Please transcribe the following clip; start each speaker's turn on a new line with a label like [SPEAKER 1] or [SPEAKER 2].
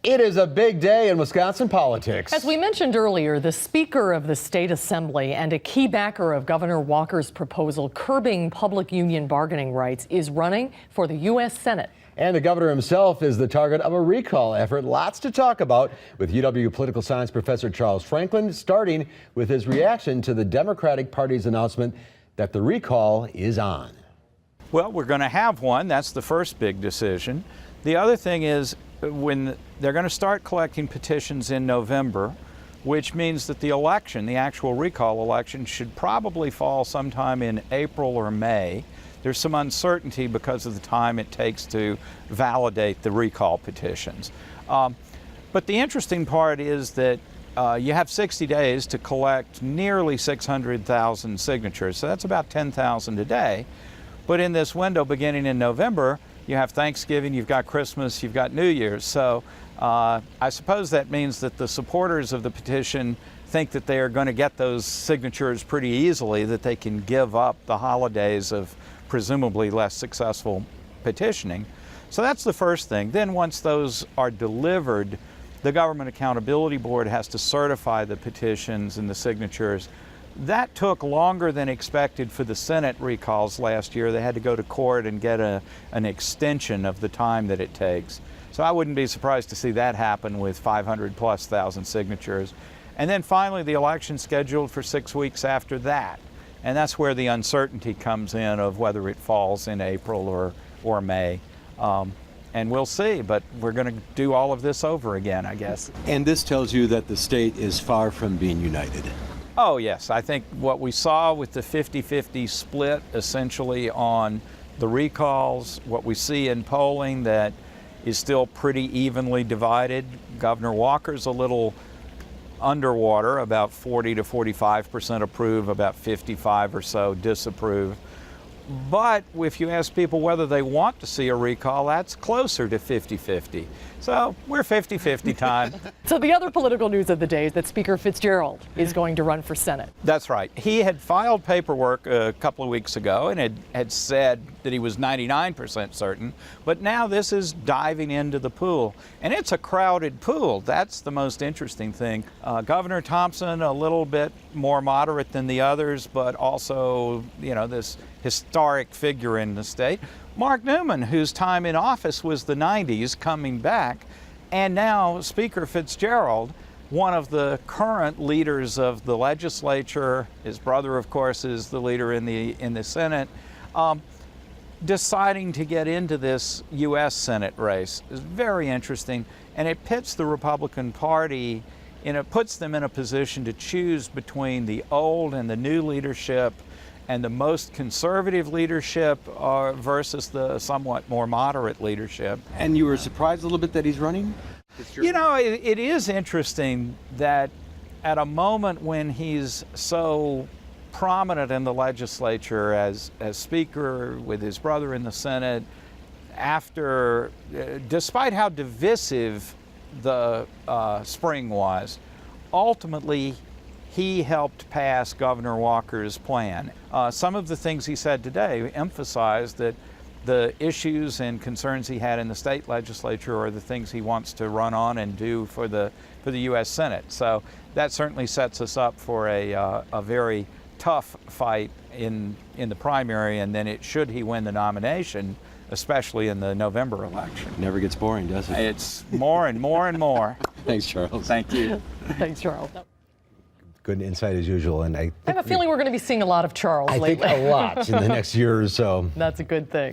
[SPEAKER 1] It is a big day in Wisconsin politics.
[SPEAKER 2] As we mentioned earlier, the Speaker of the State Assembly and a key backer of Governor Walker's proposal curbing public union bargaining rights is running for the U.S. Senate.
[SPEAKER 1] And the governor himself is the target of a recall effort. Lots to talk about with UW political science professor Charles Franklin, starting with his reaction to the Democratic Party's announcement that the recall is on.
[SPEAKER 3] Well, we're going to have one. That's the first big decision. The other thing is when they're going to start collecting petitions in November, which means that the election, the actual recall election, should probably fall sometime in April or May. There's some uncertainty because of the time it takes to validate the recall petitions. But the interesting part is that you have 60 days to collect nearly 600,000 signatures, so that's about 10,000 a day. But in this window beginning in November, you have Thanksgiving, you've got Christmas, you've got New Year's. So I suppose that means that the supporters of the petition think that they are going to get those signatures pretty easily, that they can give up the holidays of presumably less successful petitioning. So that's the first thing. Then once those are delivered, the Government Accountability Board has to certify the petitions and the signatures. That took longer than expected for the Senate recalls last year. They had to go to court and get an extension of the time that it takes. So I wouldn't be surprised to see that happen with 500,000+ signatures. And then finally, the election scheduled for 6 weeks after that. And that's where the uncertainty comes in of whether it falls in April or May. And we'll see, but we're going to do all of this over again, I guess.
[SPEAKER 4] And this tells you that the state is far from being united.
[SPEAKER 3] Oh, yes. I think what we saw with the 50-50 split essentially on the recalls, what we see in polling that is still pretty evenly divided. Governor Walker's a little underwater, about 40 to 45% approve, about 55 or so disapprove. But if you ask people whether they want to see a recall, that's closer to 50-50. So we're 50-50 time.
[SPEAKER 2] So the other political news of the day is that Speaker Fitzgerald is going to run for Senate.
[SPEAKER 3] That's right. He had filed paperwork a couple of weeks ago and had said that he was 99% certain, but now this is diving into the pool. And it's a crowded pool. That's the most interesting thing. Governor Thompson, a little bit more moderate than the others, but also, you know, this historic figure in the state. Mark Newman, whose time in office was the 90s, coming back, and now Speaker Fitzgerald, one of the current leaders of the legislature. His brother, of course, is the leader in the Senate. Deciding to get into this U.S. Senate race is very interesting, and it pits the Republican Party, and it puts them in a position to choose between the old and the new leadership and the most conservative leadership versus the somewhat more moderate leadership.
[SPEAKER 4] And you were surprised a little bit that he's running?
[SPEAKER 3] You know, it is interesting that at a moment when he's so prominent in the legislature as Speaker with his brother in the Senate, after, despite how divisive the spring was, ultimately he helped pass Governor Walker's plan. Some of the things he said today emphasized that the issues and concerns he had in the state legislature are the things he wants to run on and do for the U.S. Senate. So that certainly sets us up for a very tough fight in the primary, and then should he win the nomination, especially in the November election.
[SPEAKER 4] Never gets boring, does it?
[SPEAKER 3] It's more and more and more.
[SPEAKER 4] Thanks, Charles.
[SPEAKER 3] Thank you.
[SPEAKER 2] Thanks, Charles.
[SPEAKER 1] Good insight as usual. And I
[SPEAKER 2] have a feeling we're going to be seeing a lot of Charles lately.
[SPEAKER 1] I think a lot in the next year or so.
[SPEAKER 2] That's a good thing.